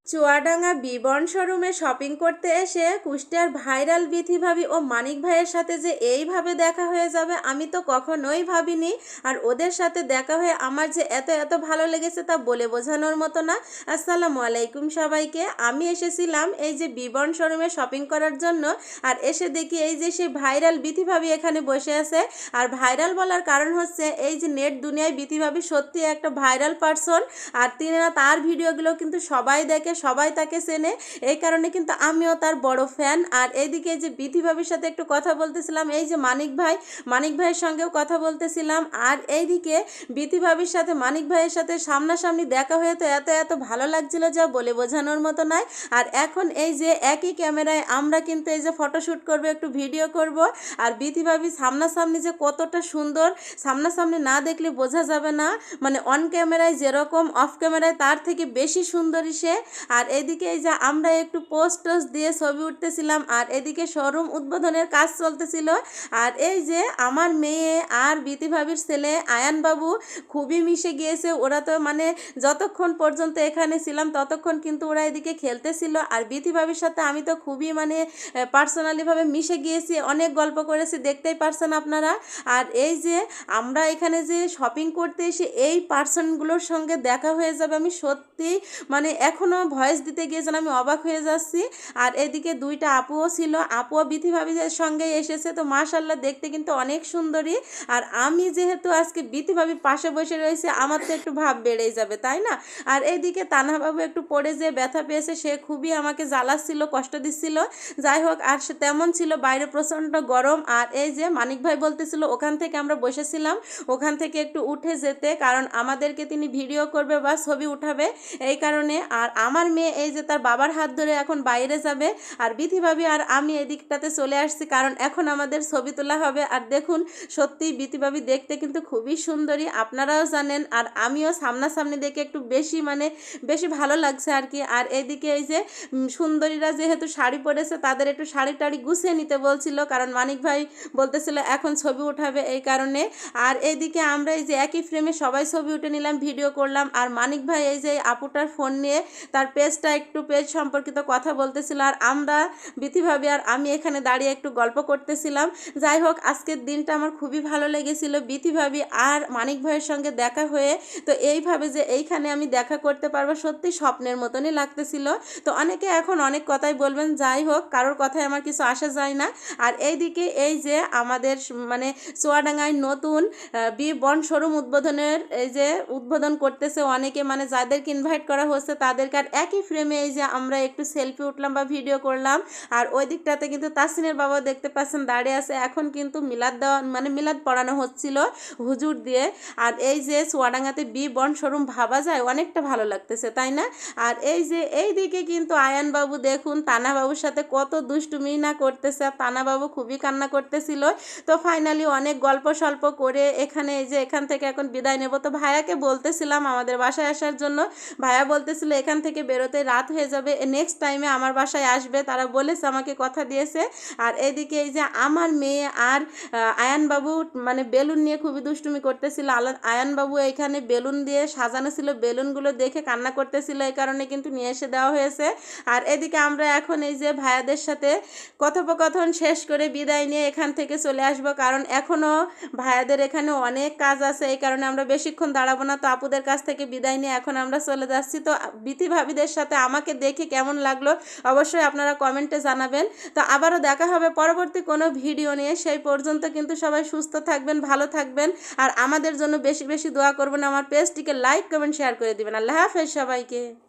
চুয়াডাঙ্গা বিবর্ণ শোরুমে শপিং করতে এসে কুষ্টিয়ার ভাইরাল বিথি ভাবি ও মানিক ভাইয়ের সাথে যে এইভাবে দেখা হয়ে যাবে আমি তো কখনোই ভাবিনি। আর ওদের সাথে দেখা হয়ে আমার যে এত এত ভালো লেগেছে তা বলে বোঝানোর মতো না। আসসালামু আলাইকুম সবাইকে। আমি এসেছিলাম এই যে বিবর্ণ শোরুমে শপিং করার জন্য, আর এসে দেখি এই যে সেই ভাইরাল বিথি ভাবি এখানে বসে আছে। আর ভাইরাল বলার কারণ হচ্ছে এই যে নেট দুনিয়ায় বিথি ভাবি সত্যি একটা ভাইরাল পারসন। আর তার ভিডিওগুলো কিন্তু সবাই দেখে, সবাই তাকে চেনে, এই কারণে কিন্তু আমিও তার বড় ফ্যান। আর এইদিকে যে বিথি ভাবির সাথে একটু কথা বলতেছিলাম, এই যে মানিক ভাইয়ের সঙ্গেও কথা বলতেছিলাম। আর এইদিকে বিথি ভাবির সাথে মানিক ভাইয়ের সাথে সামনাসামনি দেখা হয়ে তো এত এত ভালো লাগছিল যা বলে বোঝানোর মতো নয়। আর এখন এই যে একই ক্যামেরায় আমরা কিন্তু এই যে ফটোশ্যুট করব, একটু ভিডিও করব। আর বিথি ভাবি সামনাসামনি যে কতটা সুন্দর, সামনাসামনি না দেখলে বোঝা যাবে না। মানে অন ক্যামেরায় যেরকম, অফ ক্যামেরায় তার থেকে বেশি সুন্দরী সে। আর এদিকে এই যে আমরা একটু পোস্ট দিয়ে ছবি উঠতেছিলাম, আর এদিকে শোরুম উদ্বোধনের কাজ চলতেছিল। আর এই যে আমার মেয়ে আর বিথি ভাবির ছেলে আয়ান বাবু খুবই মিশে গিয়েছে। ওরা তো মানে যতক্ষণ পর্যন্ত এখানে ছিলাম ততক্ষণ কিন্তু ওরা এদিকে খেলতেছিল। আর বিথি ভাবির সাথে আমি তো খুবই মানে পার্সোনালিভাবে মিশে গিয়েছি, অনেক গল্প করেছি, দেখতেই পারছেন আপনারা। আর এই যে আমরা এখানে যে শপিং করতে এসে এই পার্সনগুলোর সঙ্গে দেখা হয়ে যাবে, আমি সত্যি মানে এখনও ভয়েস দিতে গিয়ে যেন আমি অবাক হয়ে যাচ্ছি। আর এদিকে দুইটা আপুও ছিল, আপুও বিথি ভাবিদের সঙ্গে এসেছে, তো মাশাআল্লাহ দেখতে কিন্তু অনেক সুন্দরী। আর আমি যেহেতু আজকে বিথি ভাবির পাশে বসে রয়েছে, আমার তো একটু ভাব বেড়েই যাবে, তাই না? আর এইদিকে তানহা বাবু একটু পড়ে যে ব্যথা পেয়েছে, সে খুবই আমাকে জ্বালাচ্ছিল, কষ্ট দিচ্ছিল। যাই হোক, আর সে তেমন ছিল, বাইরে প্রচণ্ড গরম। আর এই যে মানিক ভাই বলতেছিল ওখান থেকে আমরা বসেছিলাম ওখান থেকে একটু উঠে যেতে, কারণ আমাদেরকে তিনি ভিডিও করবে বা ছবি উঠাবে, এই কারণে। আর আমার মেয়ে এই যে তার বাবার হাত ধরে এখন বাইরে যাবে, আর বিথি ভাবি আর আমি এদিকটাতে চলে আসছি, কারণ এখন আমাদের ছবি তোলা হবে। আর দেখুন সত্যি বিথি ভাবি দেখতে কিন্তু খুবই সুন্দরী, আপনারাও জানেন। আর আমিও সামনাসামনি দেখে একটু বেশি ভালো লাগছে আর কি। আর এইদিকে এই যে সুন্দরীরা যেহেতু শাড়ি পরেছে, তাদের একটু শাড়ি টাড়ি গুছিয়ে নিতে বলছিল, কারণ মানিক ভাই বলতেছিল এখন ছবি উঠাবে, এই কারণে। আর এইদিকে আমরা এই যে একই ফ্রেমে সবাই ছবি উঠে নিলাম, ভিডিও করলাম। আর মানিক ভাই এই যে আপুটার ফোন নিয়ে তার পেজ সম্পর্কিত কথা বলতেছিল, আর আমরা বিথি ভাবি আর আমি এখানে দাঁড়িয়ে একটু গল্প করতেছিলাম। যাই হোক, আজকের দিনটা আমার খুবই ভালো লেগেছিল বিথি ভাবি আর মানিক ভাইয়ের সঙ্গে দেখা হয়ে। তো এইভাবে যে এইখানে আমি দেখা করতে পারবো সত্যি স্বপ্নের মতনই লাগতেছিল। তো অনেকে এখন অনেক কথাই বলবেন, যাই হোক, কারোর কথায় আমার কিছু আসা যায় না। আর এইদিকে এই যে আমাদের মানে চুয়াডাঙ্গায় নতুন বিবর্ণ শোরুম উদ্বোধনের এই যে উদ্বোধন করতেছে অনেকে, মানে যাদেরকে ইনভাইট করা হচ্ছে তাদেরকে। আর একই ফ্রেমে এই যে আমরা একটু সেলফি উঠলাম বা ভিডিও করলাম। আর ওই দিকটাতে কিন্তু তাসিনের বাবা দেখতে পাচ্ছেন দাঁড়িয়ে আছে, এখন কিন্তু মিলাদ পড়ানো হচ্ছিল হুজুর দিয়ে। আর এই যে চুয়াডাঙ্গাতে বিবর্ণ শোরুম ভাবা যায় অনেকটা ভালো লাগতেছে, তাই না? আর এই যে এই দিকে কিন্তু আয়ান বাবু দেখুন তানা বাবুর সাথে কত দুষ্টুমি না করতেছে, আর তানা বাবু খুবই কান্না করতেছিল। তো ফাইনালি অনেক গল্প স্বল্প করে এখানে এই যে এখান থেকে এখন বিদায় নেব। তো ভাইয়াকে বলতেছিলাম আমাদের বাসায় আসার জন্য, ভাইয়া বলতেছিল এখান থেকে বেরোতে রাত হয়ে যাবে, নেক্সট টাইমে আমার বাসায় আসবে, তারা বলেছে, আমাকে কথা দিয়েছে। আর এদিকে এই যে আমার মেয়ে আর আয়ান বাবু মানে বেলুন নিয়ে খুবই দুষ্টুমি করতেছিল। আয়ান বাবু এখানে বেলুন দিয়ে সাজানো ছিল, বেলুনগুলো দেখে কান্না করতেছিল, এই কারণে কিন্তু নিয়ে এসে দেওয়া হয়েছে। আর এদিকে আমরা এখন এই যে ভাইয়াদের সাথে কথোপকথন শেষ করে বিদায় নিয়ে এখান থেকে চলে আসব, কারণ এখনও ভাইয়াদের এখানে অনেক কাজ আছে, এই কারণে আমরা বেশিক্ষণ দাঁড়াবো না। তো আপুদের কাছ থেকে বিদায় নিয়ে এখন আমরা চলে যাচ্ছি। তো বিথি ভাবিদের সাথে আমাকে দেখে কেমন লাগলো অবশ্যই আপনারা কমেন্টে জানাবেন। তো আবারও দেখা হবে পরবর্তী কোনো ভিডিও নিয়ে, সেই পর্যন্ত কিন্তু সবাই সুস্থ থাকবেন, ভালো থাকবেন, আর আমাদের জন্য বেশি বেশি দোয়া করবেন। আমার পেজটিকে লাইক কমেন্ট শেয়ার করে দিবেন। আল্লাহ হাফেজ সবাইকে।